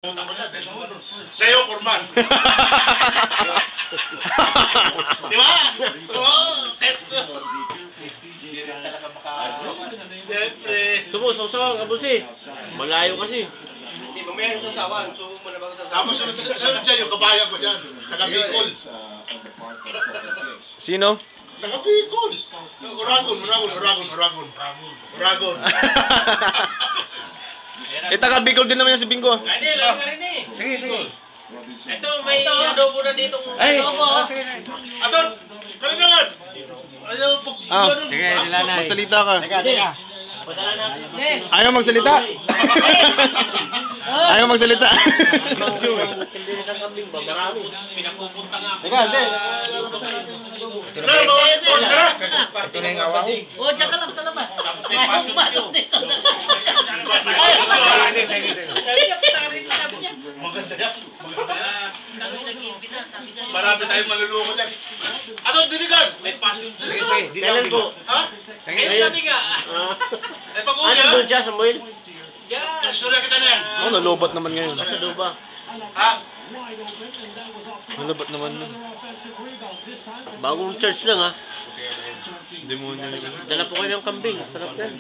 Sa'yo, Kurman. Di ba? Oo. Siyempre. Sumusaw-saw, kabusi. Malayo kasi. Hindi, mamaya yung sasawan. So, mo na bang sasawan? Tapos sunod siya yung kabayan ko dyan. Taga-Bicol. Sino? Taga-Bicol. Uragon. Eh, taga Bicol din naman yan si Bingo. Hindi, lang ka rin eh. Sige, sige. Ito, may adobo na ditong Ay, adobo. sige. Aton, kalinawan. Ayaw, pag... Sige, nilanay. Magsalita ka. Teka. Padala natin. Ayaw magsalita. Ayaw magsalita. Hindi na kang kambing ba? Marami. Pinapupunta nga. Teka, hindi. Ito na yung awa ko. O, diyan ka lang sa labas. May pasok Pasok dito. Maganda yan. Kami nag-iimbita, sabi niya. Marami tayong maluloko dyan. Aton, dinigan. May passion Sige, siya. sige. Kailan po? Ha? Ngayon kami nga. Eh, pag-uwi Ano ha? doon siya, Samuel? Diyan. Istorya kita na yan. Oh, nalubat naman ngayon. Sa Duba. Ha? Nalubat naman. Bagong church lang ha. Demonyo. Dala po kayo ng kambing. Sarap yan.